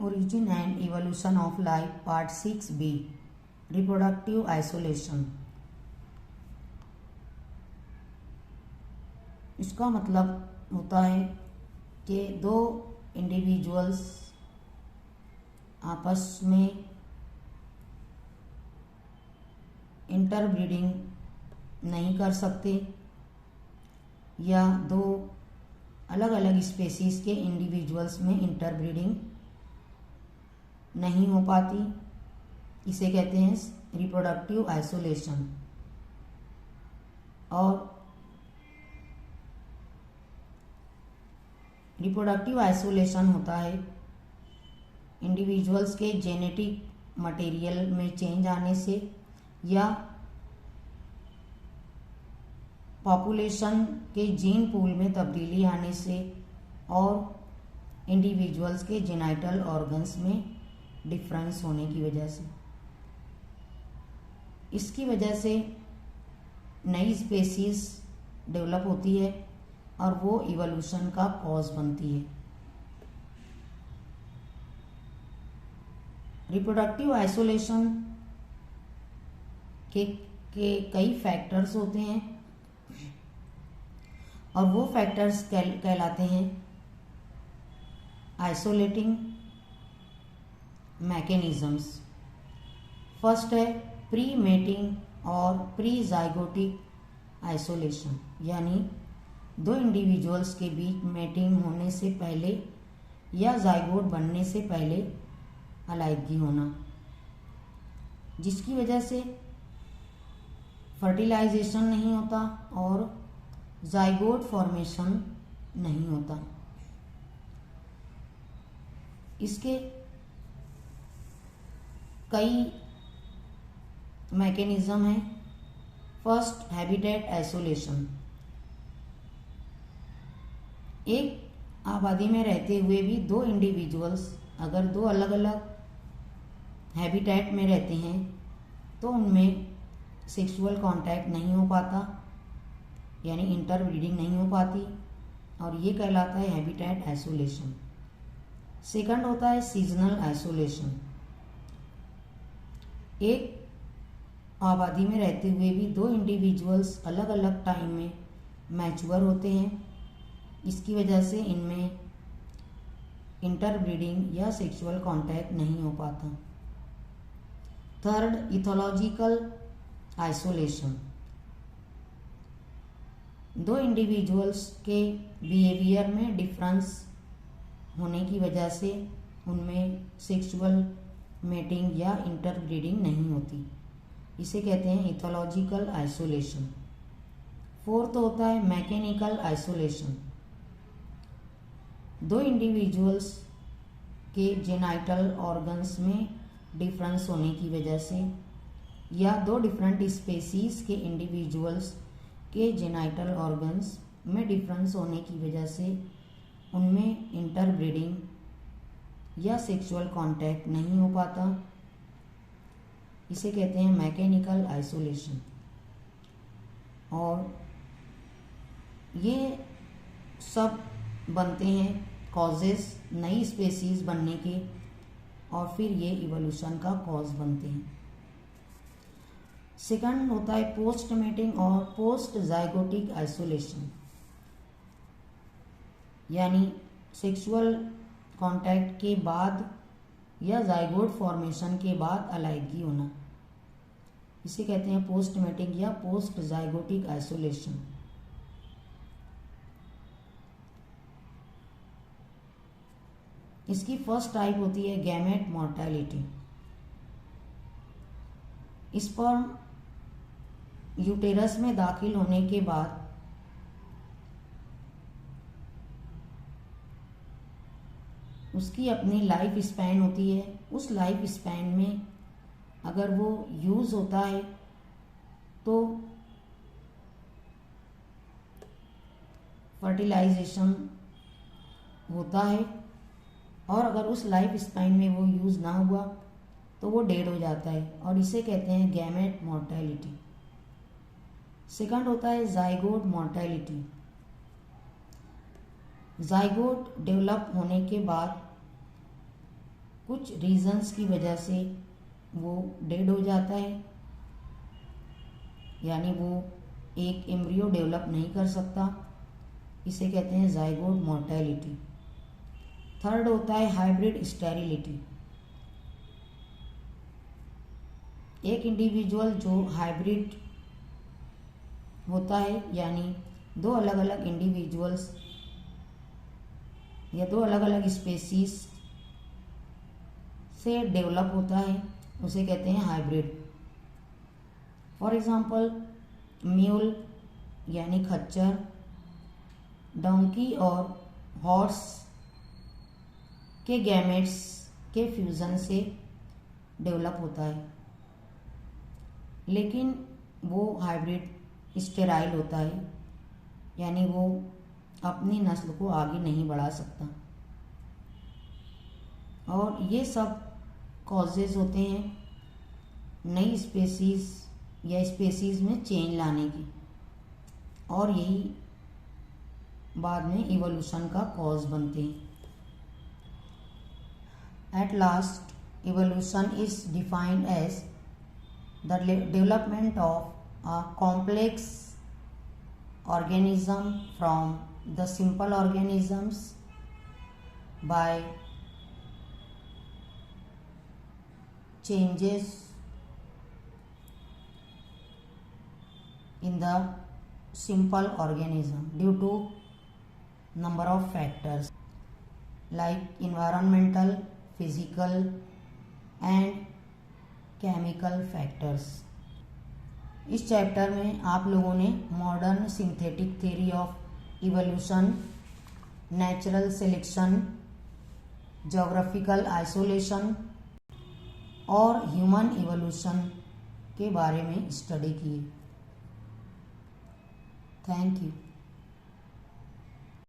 Origin and Evolution of Life Part 6b Reproductive Isolation। इसका मतलब होता है कि दो इंडिविजुअल्स आपस में इंटरब्रीडिंग नहीं कर सकते या दो अलग अलग स्पेसीज के इंडिविजुअल्स में इंटरब्रीडिंग नहीं हो पाती। इसे कहते हैं रिप्रोडक्टिव आइसोलेशन। और रिप्रोडक्टिव आइसोलेशन होता है इंडिविजुअल्स के जेनेटिक मटेरियल में चेंज आने से या पॉपुलेशन के जीन पूल में तब्दीली आने से और इंडिविजुअल्स के जेनाइटल ऑर्गन्स में डिफरेंस होने की वजह से। इसकी वजह से नई स्पेसीज डेवलप होती है और वो इवोल्यूशन का कॉज बनती है। रिप्रोडक्टिव आइसोलेशन के कई फैक्टर्स होते हैं और वो फैक्टर्स कहलाते हैं आइसोलेटिंग मैकेनिज्म्स। फर्स्ट है प्री मेटिंग और प्री जाइगोटिक आइसोलेशन, यानी दो इंडिविजुअल्स के बीच मेटिंग होने से पहले या जाइगोट बनने से पहले अलग होना, जिसकी वजह से फर्टिलाइजेशन नहीं होता और जाइगोट फॉर्मेशन नहीं होता। इसके कई मैकेनिज्म हैं। First, habitat isolation. एक आबादी में रहते हुए भी दो इंडिविजुअल्स अगर दो अलग अलग हैबिटेट में रहते हैं तो उनमें सेक्सुअल कांटेक्ट नहीं हो पाता, यानी इंटरब्रीडिंग नहीं हो पाती, और ये कहलाता है हैबिटेट आइसोलेशन। सेकंड होता है सीजनल आइसोलेशन। एक आबादी में रहते हुए भी दो इंडिविजुअल्स अलग अलग टाइम में मैच्योर होते हैं, इसकी वजह से इनमें इंटरब्रीडिंग या सेक्सुअल कांटेक्ट नहीं हो पाता। Third, ethological isolation. दो इंडिविजुअल्स के बिहेवियर में डिफरेंस होने की वजह से उनमें सेक्सुअल मेटिंग या इंटरब्रीडिंग नहीं होती, इसे कहते हैं इथोलॉजिकल आइसोलेशन। फोर्थ होता है मैकेनिकल आइसोलेशन। दो इंडिविजुअल्स के जेनाइटल ऑर्गन्स में डिफरेंस होने की वजह से या दो डिफरेंट स्पेसीज के इंडिविजुअल्स के जेनाइटल ऑर्गन्स में डिफरेंस होने की वजह से उनमें इंटरब्रीडिंग या सेक्सुअल कांटेक्ट नहीं हो पाता, इसे कहते हैं मैकेनिकल आइसोलेशन। और ये सब बनते हैं कॉजेस नई स्पेसीज बनने के, और फिर ये इवोल्यूशन का कॉज बनते हैं। सेकंड होता है पोस्ट मेटिंग और पोस्ट जाइगोटिक आइसोलेशन, यानी सेक्सुअल कांटेक्ट के बाद या जाइगोट फॉर्मेशन के बाद अलैंगिक होना, इसे कहते हैं पोस्ट मेटिंग या पोस्ट जाइगोटिक आइसोलेशन। इसकी फर्स्ट टाइप होती है गैमेट मोर्टेलिटी। स्पर्म यूटेरस में दाखिल होने के बाद उसकी अपनी लाइफ स्पैन होती है। उस लाइफ स्पैन में अगर वो यूज होता है तो फर्टिलाइजेशन होता है, और अगर उस लाइफ स्पैन में वो यूज ना हुआ तो वो डेड हो जाता है, और इसे कहते हैं गैमेट मोर्टेलिटी। सेकंड होता है जाइगोट मोर्टेलिटी। जाइगोट डेवलप होने के बाद कुछ रीजंस की वजह से वो डेड हो जाता है, यानी वो एक एम्ब्रियो डेवलप नहीं कर सकता, इसे कहते हैं जाइगोट मोर्टेलिटी। थर्ड होता है हाइब्रिड स्टेरिलिटी। एक इंडिविजुअल जो हाइब्रिड होता है, यानी दो अलग अलग इंडिविजुअल्स या दो अलग अलग स्पेसीज से डेवलप होता है, उसे कहते हैं हाइब्रिड। फॉर एग्जाम्पल म्यूल यानी खच्चर, डोंकी और हॉर्स के गैमेट्स के फ्यूजन से डेवलप होता है, लेकिन वो हाइब्रिड स्टेराइल होता है, यानी वो अपनी नस्ल को आगे नहीं बढ़ा सकता। और ये सब कॉजेज होते हैं नई स्पेसीज या स्पेसीज में चेंज लाने की, और यही बाद में इवोल्यूशन का कॉज बनते हैं। At last evolution is defined as the development of a complex organism from the simple organisms by changes in the simple organism due to number of factors like environmental, physical and chemical factors। इस chapter में आप लोगों ने modern synthetic theory of evolution, natural selection, geographical isolation और human evolution के बारे में study की। Thank you.